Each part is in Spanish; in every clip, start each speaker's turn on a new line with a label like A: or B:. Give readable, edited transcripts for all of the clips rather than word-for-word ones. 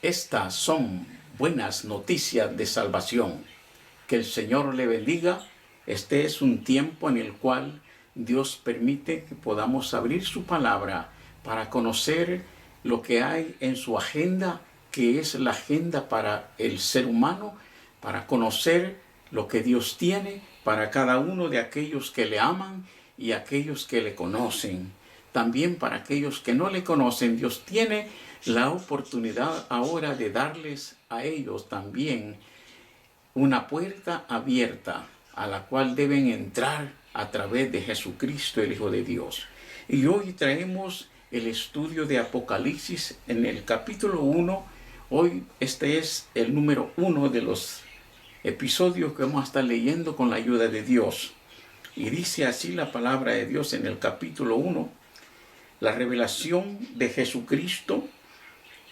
A: Estas son buenas noticias de salvación. Que el Señor le bendiga. Este es un tiempo en el cual Dios permite que podamos abrir su palabra para conocer lo que hay en su agenda, que es la agenda para el ser humano, para conocer lo que Dios tiene para cada uno de aquellos que le aman y aquellos que le conocen. También para aquellos que no le conocen, Dios tiene la oportunidad ahora de darles a ellos también una puerta abierta a la cual deben entrar a través de Jesucristo, el Hijo de Dios. Y hoy traemos el estudio de Apocalipsis en el capítulo 1. Hoy este es el número 1 de los episodios que vamos a estar leyendo con la ayuda de Dios. Y dice así la palabra de Dios en el capítulo 1, la revelación de Jesucristo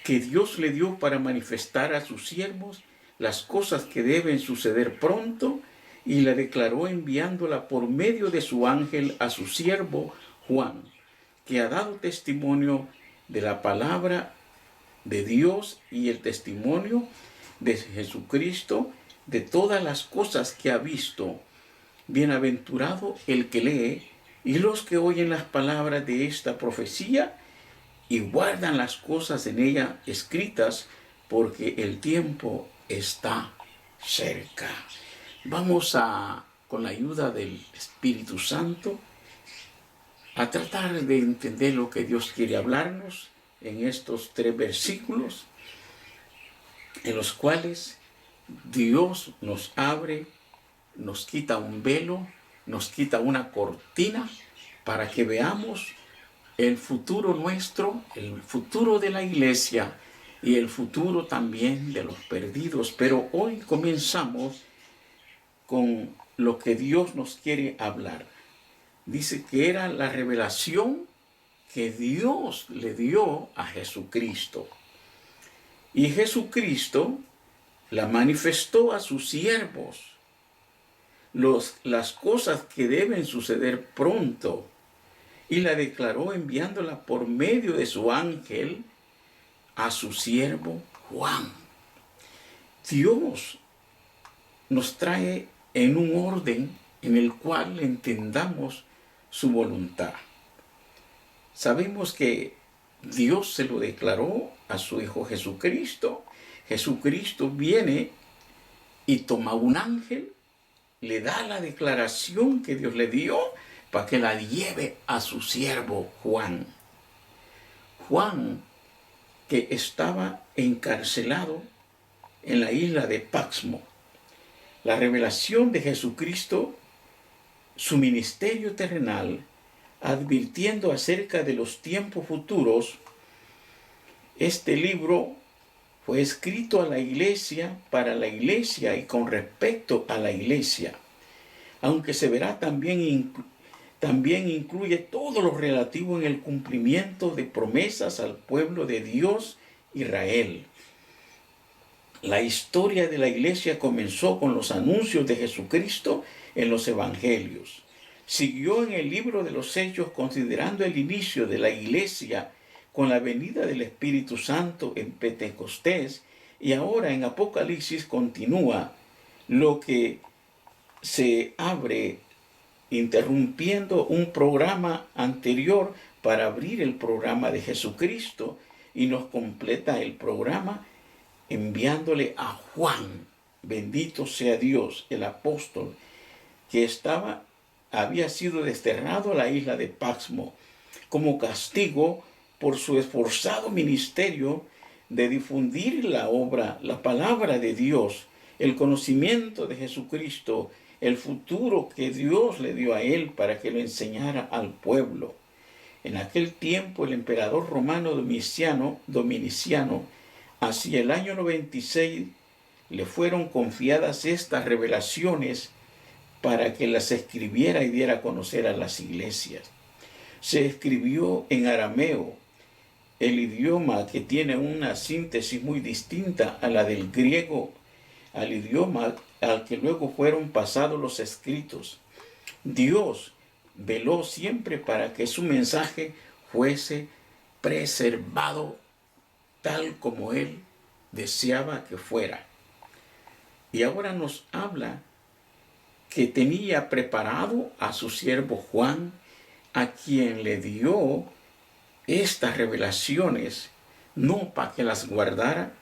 A: que Dios le dio para manifestar a sus siervos las cosas que deben suceder pronto, y la declaró enviándola por medio de su ángel a su siervo Juan, que ha dado testimonio de la palabra de Dios y el testimonio de Jesucristo, de todas las cosas que ha visto. Bienaventurado el que lee y los que oyen las palabras de esta profecía y guardan las cosas en ella escritas, porque el tiempo está cerca. Vamos con la ayuda del Espíritu Santo, a tratar de entender lo que Dios quiere hablarnos en estos 3 versículos, en los cuales Dios nos abre, nos quita un velo, nos quita una cortina para que veamos el futuro nuestro, el futuro de la iglesia y el futuro también de los perdidos. Pero hoy comenzamos con lo que Dios nos quiere hablar. Dice que era la revelación que Dios le dio a Jesucristo. Y Jesucristo la manifestó a sus siervos. Las cosas que deben suceder pronto. Y la declaró enviándola por medio de su ángel a su siervo Juan. Dios nos trae en un orden en el cual entendamos su voluntad. Sabemos que Dios se lo declaró a su Hijo Jesucristo. Jesucristo viene y toma un ángel, le da la declaración que Dios le dio para que la lleve a su siervo Juan. Juan, que estaba encarcelado en la isla de Patmos. La revelación de Jesucristo, su ministerio terrenal, advirtiendo acerca de los tiempos futuros. Este libro fue escrito a la iglesia, para la iglesia y con respecto a la iglesia, aunque se verá también incluye todo lo relativo en el cumplimiento de promesas al pueblo de Dios, Israel. La historia de la iglesia comenzó con los anuncios de Jesucristo en los evangelios. Siguió en el libro de los Hechos, considerando el inicio de la iglesia con la venida del Espíritu Santo en Pentecostés, y ahora en Apocalipsis continúa lo que se abre interrumpiendo un programa anterior para abrir el programa de Jesucristo, y nos completa el programa enviándole a Juan, bendito sea Dios, el apóstol, que había sido desterrado a la isla de Patmos como castigo por su esforzado ministerio de difundir la palabra de Dios, el conocimiento de Jesucristo, el futuro que Dios le dio a él para que lo enseñara al pueblo. En aquel tiempo el emperador romano Dominiciano, hacia el año 96, le fueron confiadas estas revelaciones para que las escribiera y diera a conocer a las iglesias. Se escribió en arameo, el idioma que tiene una síntesis muy distinta a la del griego, al idioma al que luego fueron pasados los escritos. Dios veló siempre para que su mensaje fuese preservado tal como Él deseaba que fuera. Y ahora nos habla que tenía preparado a su siervo Juan, a quien le dio estas revelaciones, no para que las guardara,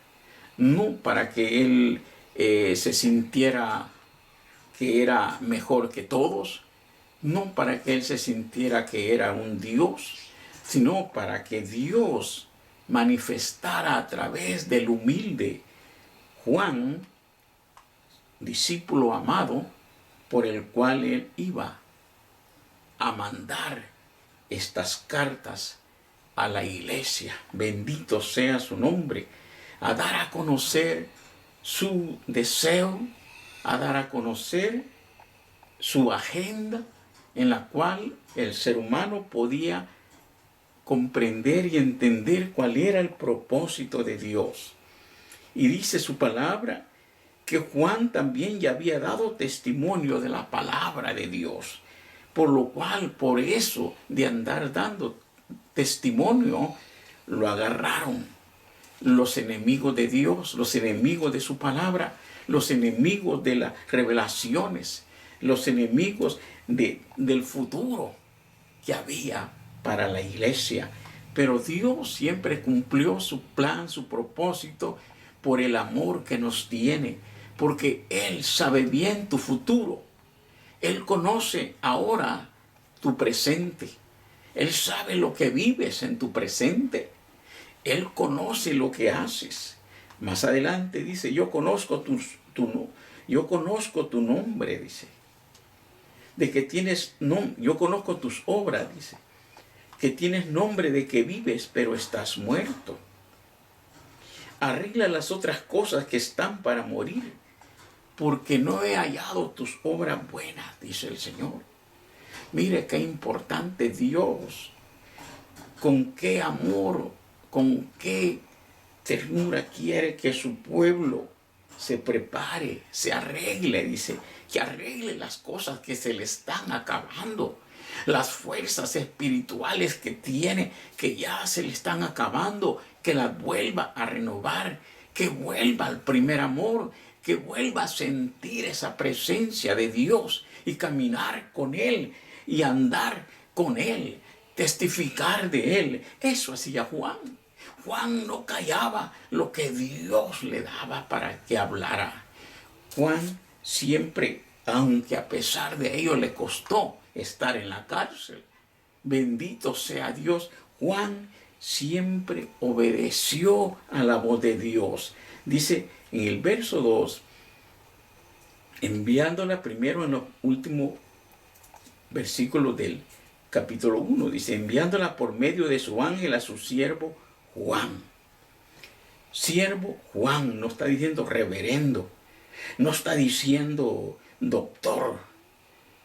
A: no para que él se sintiera que era mejor que todos, no para que él se sintiera que era un Dios, sino para que Dios manifestara a través del humilde Juan, discípulo amado, por el cual él iba a mandar estas cartas a la iglesia. Bendito sea su nombre, a dar a conocer su deseo, a dar a conocer su agenda, en la cual el ser humano podía comprender y entender cuál era el propósito de Dios. Y dice su palabra que Juan también ya había dado testimonio de la palabra de Dios, por lo cual, por eso de andar dando testimonio, lo agarraron los enemigos de Dios, los enemigos de su palabra, los enemigos de las revelaciones, los enemigos del futuro que había para la iglesia. Pero Dios siempre cumplió su plan, su propósito, por el amor que nos tiene, porque Él sabe bien tu futuro. Él conoce ahora tu presente. Él sabe lo que vives en tu presente. Él conoce lo que haces. Más adelante dice, yo conozco tu nombre, dice. De que tienes yo conozco tus obras, dice. Que tienes nombre de que vives, pero estás muerto. Arregla las otras cosas que están para morir, porque no he hallado tus obras buenas, dice el Señor. Mire qué importante Dios, con qué amor, con qué ternura quiere que su pueblo se prepare, se arregle, dice, que arregle las cosas que se le están acabando, las fuerzas espirituales que tiene, que ya se le están acabando, que las vuelva a renovar, que vuelva al primer amor, que vuelva a sentir esa presencia de Dios y caminar con Él y andar con Él, testificar de Él. Eso hacía Juan. Juan no callaba lo que Dios le daba para que hablara. Juan siempre, aunque a pesar de ello le costó estar en la cárcel, bendito sea Dios, Juan siempre obedeció a la voz de Dios. Dice en el verso 2, enviándola primero en los últimos versículos del capítulo 1, dice, enviándola por medio de su ángel a su siervo Juan. Siervo Juan, no está diciendo reverendo, no está diciendo doctor.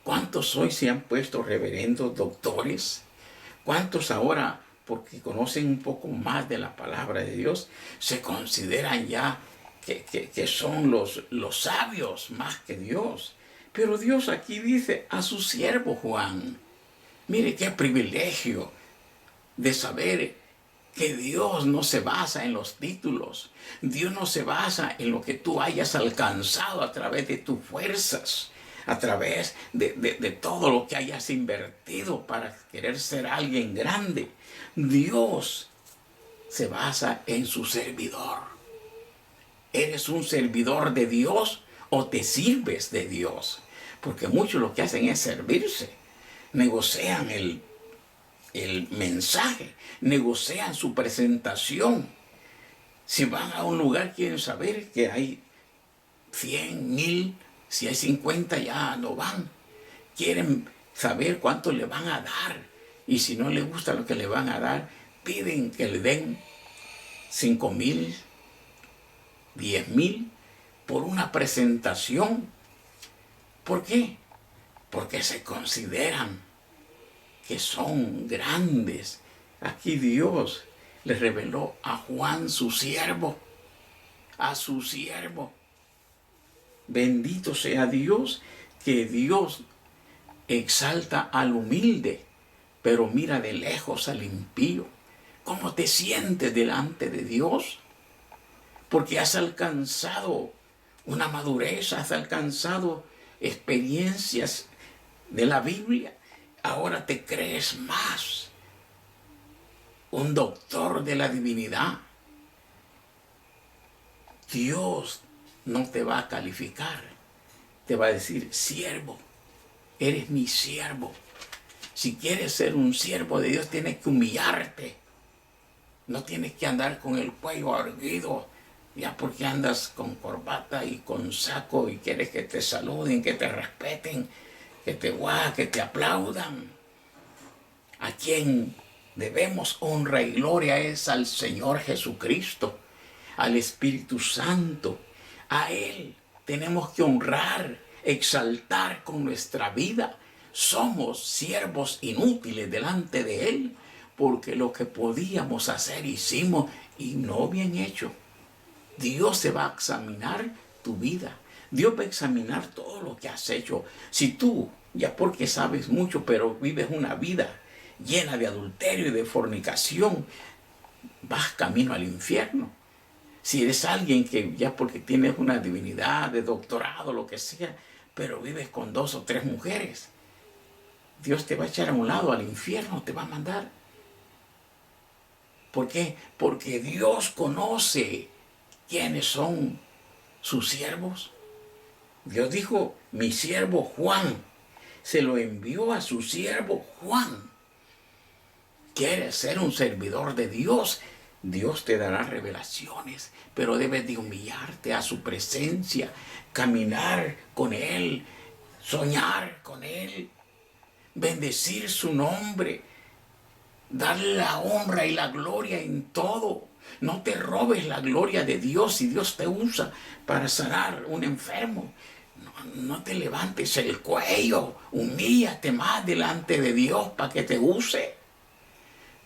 A: ¿Cuántos hoy se han puesto reverendos, doctores? ¿Cuántos ahora, porque conocen un poco más de la palabra de Dios, se consideran ya que son los sabios más que Dios? Pero Dios aquí dice a su siervo Juan. Mire qué privilegio de saber que Dios no se basa en los títulos. Dios no se basa en lo que tú hayas alcanzado a través de tus fuerzas, a través de todo lo que hayas invertido para querer ser alguien grande. Dios se basa en su servidor. ¿Eres un servidor de Dios o te sirves de Dios? Porque muchos lo que hacen es servirse. Negocian el mensaje, negocian su presentación. Si van a un lugar quieren saber que hay 100, 1000, si hay 50 ya no van. Quieren saber cuánto le van a dar. Y si no les gusta lo que le van a dar, piden que le den 5,000, 10,000 por una presentación. ¿Por qué? Porque se consideran que son grandes. Aquí Dios le reveló a Juan su siervo, a su siervo. Bendito sea Dios, que Dios exalta al humilde, pero mira de lejos al impío. ¿Cómo te sientes delante de Dios? porque has alcanzado una madurez, has alcanzado experiencias de la Biblia. Ahora te crees más un doctor de la divinidad. Dios no te va a calificar, te va a decir: siervo, eres mi siervo. Si quieres ser un siervo de Dios, tienes que humillarte. No tienes que andar con el cuello erguido, ya porque andas con corbata y con saco y quieres que te saluden, que te respeten, que te aplaudan. A quien debemos honra y gloria es al Señor Jesucristo, al Espíritu Santo. A Él tenemos que honrar, exaltar con nuestra vida. Somos siervos inútiles delante de Él, porque lo que podíamos hacer hicimos y no bien hecho. Dios se va a examinar tu vida. Dios va a examinar todo lo que has hecho. Si tú, ya porque sabes mucho, pero vives una vida llena de adulterio y de fornicación, vas camino al infierno. Si eres alguien que ya porque tienes una divinidad, de doctorado, lo que sea, pero vives con 2 o 3 mujeres, Dios te va a echar a un lado, al infierno te va a mandar. ¿Por qué? Porque Dios conoce quiénes son sus siervos. Dios dijo: mi siervo Juan. Se lo envió a su siervo Juan. ¿Quieres ser un servidor de Dios? Dios te dará revelaciones, pero debes de humillarte a su presencia, caminar con Él, soñar con Él, bendecir su nombre, darle la honra y la gloria en todo. No te robes la gloria de Dios. Si Dios te usa para sanar un enfermo, no te levantes el cuello, humíllate más delante de Dios para que te use.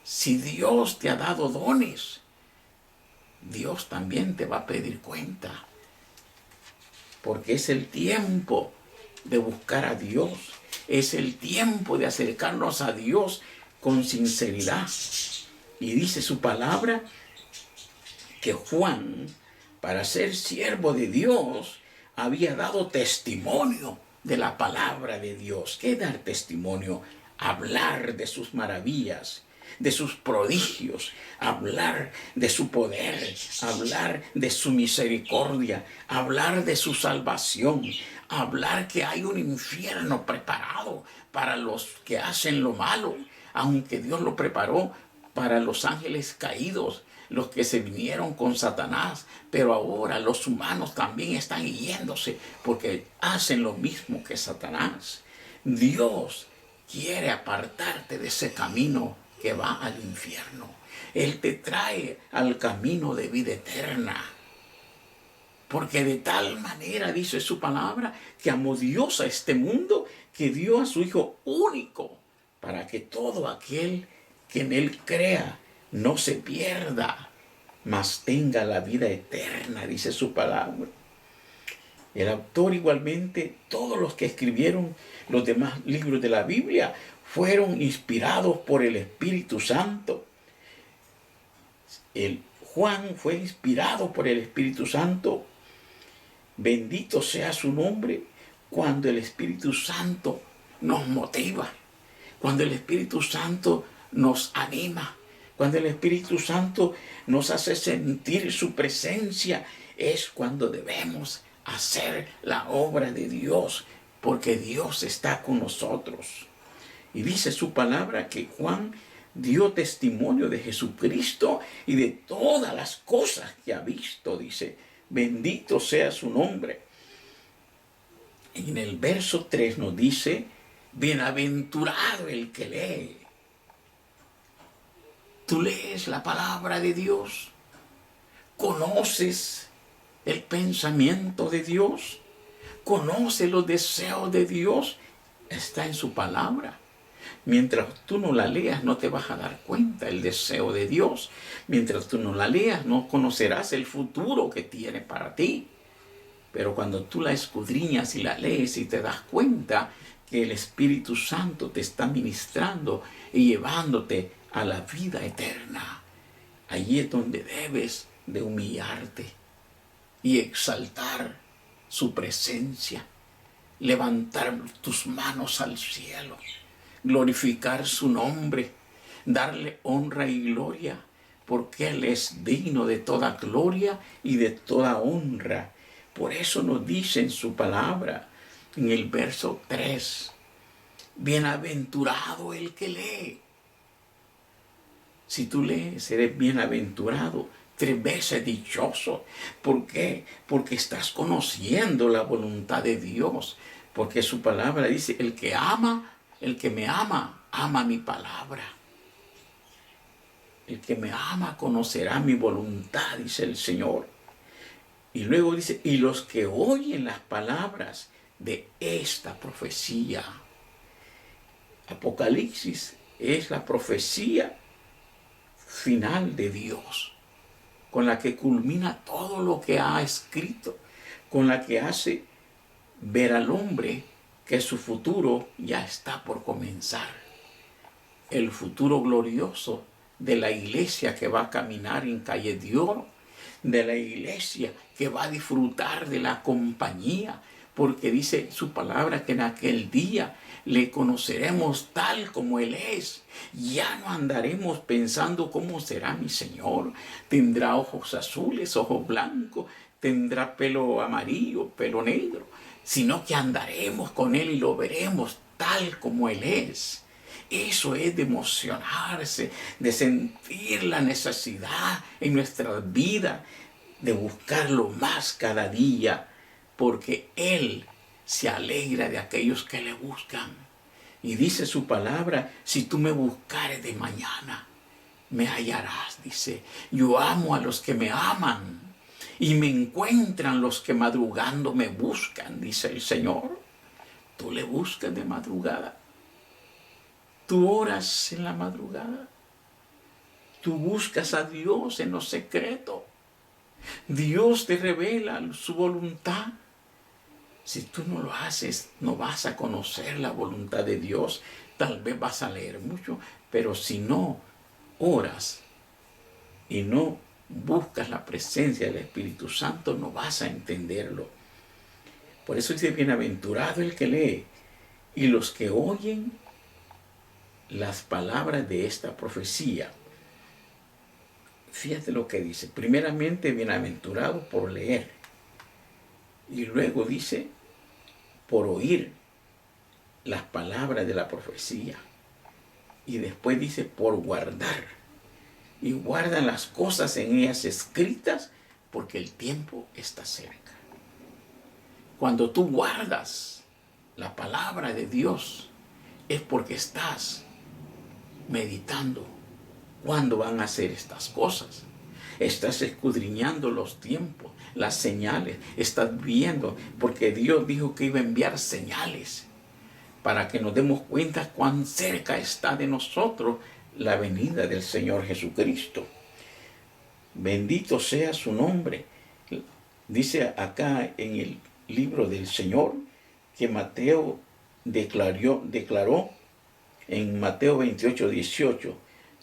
A: Si Dios te ha dado dones, Dios también te va a pedir cuenta, porque es el tiempo de buscar a Dios, es el tiempo de acercarnos a Dios con sinceridad. Y dice su palabra que Juan, para ser siervo de Dios, había dado testimonio de la palabra de Dios. ¿Qué dar testimonio? Hablar de sus maravillas, de sus prodigios, hablar de su poder, hablar de su misericordia, hablar de su salvación, hablar que hay un infierno preparado para los que hacen lo malo, aunque Dios lo preparó para los ángeles caídos, los que se vinieron con Satanás, pero ahora los humanos también están yéndose porque hacen lo mismo que Satanás. Dios quiere apartarte de ese camino que va al infierno. Él te trae al camino de vida eterna. Porque de tal manera, dice su palabra, que amó Dios a este mundo, que dio a su Hijo único, para que todo aquel que en Él crea no se pierda, mas tenga la vida eterna, dice su palabra. El autor igualmente, todos los que escribieron los demás libros de la Biblia, fueron inspirados por el Espíritu Santo. El Juan fue inspirado por el Espíritu Santo. Bendito sea su nombre cuando el Espíritu Santo nos motiva, cuando el Espíritu Santo nos anima, cuando el Espíritu Santo nos hace sentir su presencia, es cuando debemos hacer la obra de Dios, porque Dios está con nosotros. Y dice su palabra que Juan dio testimonio de Jesucristo y de todas las cosas que ha visto. Dice: bendito sea su nombre. Y en el verso 3 nos dice: bienaventurado el que lee. Tú lees la palabra de Dios, conoces el pensamiento de Dios, conoces los deseos de Dios, está en su palabra. Mientras tú no la leas, no te vas a dar cuenta el deseo de Dios. Mientras tú no la leas, no conocerás el futuro que tiene para ti. Pero cuando tú la escudriñas y la lees y te das cuenta que el Espíritu Santo te está ministrando y llevándote a la vida eterna, allí es donde debes de humillarte y exaltar su presencia, levantar tus manos al cielo, glorificar su nombre, darle honra y gloria, porque Él es digno de toda gloria y de toda honra. Por eso nos dice en su palabra, en el verso 3, bienaventurado el que lee. Si tú lees, eres bienaventurado, 3 veces dichoso. ¿Por qué? Porque estás conociendo la voluntad de Dios. Porque su palabra dice, el que me ama, ama mi palabra. El que me ama conocerá mi voluntad, dice el Señor. Y luego dice, y los que oyen las palabras de esta profecía. Apocalipsis es la profecía final de Dios, con la que culmina todo lo que ha escrito, con la que hace ver al hombre que su futuro ya está por comenzar. El futuro glorioso de la iglesia que va a caminar en calle de oro, de la iglesia que va a disfrutar de la compañía, porque dice su palabra que en aquel día le conoceremos tal como Él es. Ya no andaremos pensando cómo será mi Señor. Tendrá ojos azules, ojos blancos, tendrá pelo amarillo, pelo negro, sino que andaremos con Él y lo veremos tal como Él es. Eso es de emocionarse, de sentir la necesidad en nuestra vida, de buscarlo más cada día, porque Él se alegra de aquellos que le buscan. Y dice su palabra, si tú me buscares de mañana, me hallarás, dice. Yo amo a los que me aman y me encuentran los que madrugando me buscan, dice el Señor. Tú le buscas de madrugada. Tú oras en la madrugada. Tú buscas a Dios en lo secreto. Dios te revela su voluntad. Si tú no lo haces, no vas a conocer la voluntad de Dios. Tal vez vas a leer mucho, pero si no oras y no buscas la presencia del Espíritu Santo, no vas a entenderlo. Por eso dice, bienaventurado el que lee y los que oyen las palabras de esta profecía. Fíjate lo que dice. Primeramente, bienaventurado por leer. Y luego dice, por oír las palabras de la profecía. Y después dice, por guardar. Y guardan las cosas en ellas escritas, porque el tiempo está cerca. Cuando tú guardas la palabra de Dios, es porque estás meditando cuándo van a hacer estas cosas. Estás escudriñando los tiempos, las señales. Estás viendo, porque Dios dijo que iba a enviar señales para que nos demos cuenta cuán cerca está de nosotros la venida del Señor Jesucristo. Bendito sea su nombre. Dice acá en el libro del Señor que Mateo declaró en Mateo 28:18,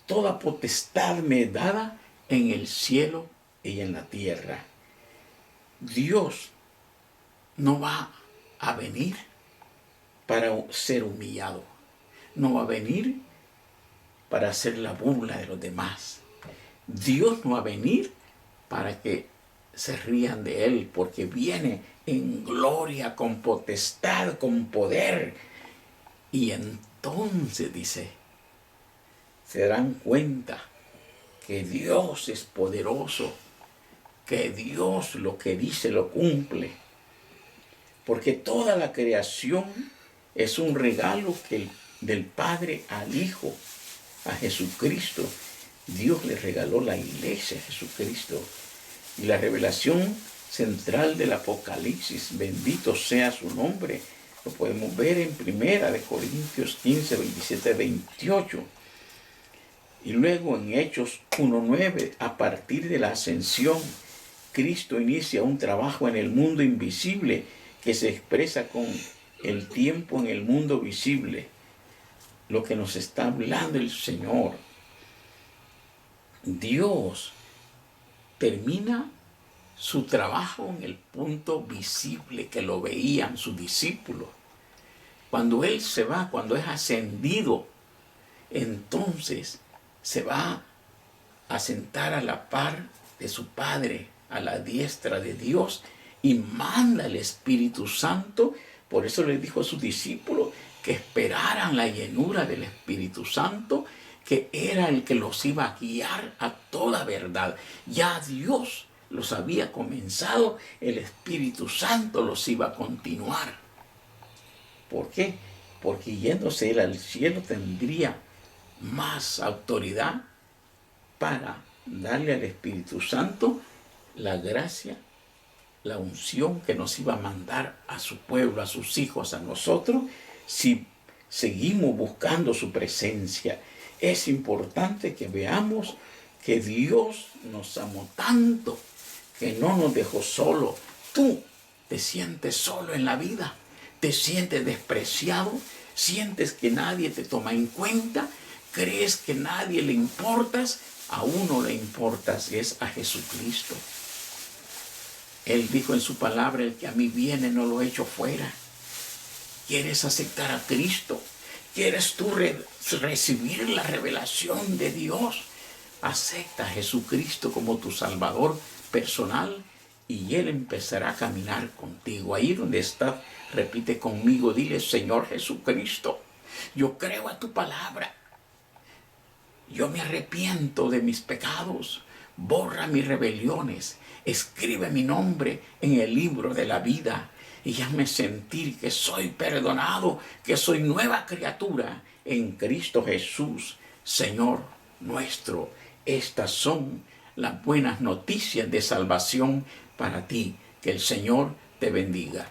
A: toda potestad me es dada en el cielo y en la tierra. Dios no va a venir para ser humillado. No va a venir para hacer la burla de los demás. Dios no va a venir para que se rían de Él, porque viene en gloria, con potestad, con poder. Y entonces dice, se darán cuenta que Dios es poderoso, que Dios lo que dice lo cumple, porque toda la creación es un regalo del Padre al Hijo, a Jesucristo. Dios le regaló la iglesia a Jesucristo. Y la revelación central del Apocalipsis, bendito sea su nombre, lo podemos ver en 1 Corintios 15, 27, 28. Y luego en Hechos 1:9, a partir de la ascensión, Cristo inicia un trabajo en el mundo invisible que se expresa con el tiempo en el mundo visible. Lo que nos está hablando el Señor. Dios termina su trabajo en el punto visible que lo veían sus discípulos. Cuando Él se va, cuando es ascendido, entonces se va a sentar a la par de su Padre, a la diestra de Dios, y manda el Espíritu Santo. Por eso le dijo a sus discípulos que esperaran la llenura del Espíritu Santo, que era el que los iba a guiar a toda verdad. Ya Dios los había comenzado, el Espíritu Santo los iba a continuar. ¿Por qué? Porque yéndose Él al cielo tendría más autoridad para darle al Espíritu Santo la gracia, la unción que nos iba a mandar a su pueblo, a sus hijos, a nosotros, si seguimos buscando su presencia. Es importante que veamos que Dios nos amó tanto que no nos dejó solo. Tú te sientes solo en la vida, te sientes despreciado, sientes que nadie te toma en cuenta, crees que nadie le importas. A uno le importas, y es a Jesucristo. Él dijo en su palabra: el que a mí viene no lo echo fuera. ¿Quieres aceptar a Cristo? ¿Quieres tú recibir la revelación de Dios? Acepta a Jesucristo como tu Salvador personal y Él empezará a caminar contigo. Ahí donde estás, repite conmigo, dile: Señor Jesucristo, yo creo a tu palabra. Yo me arrepiento de mis pecados, borra mis rebeliones, escribe mi nombre en el libro de la vida y hazme sentir que soy perdonado, que soy nueva criatura en Cristo Jesús, Señor nuestro. Estas son las buenas noticias de salvación para ti. Que el Señor te bendiga.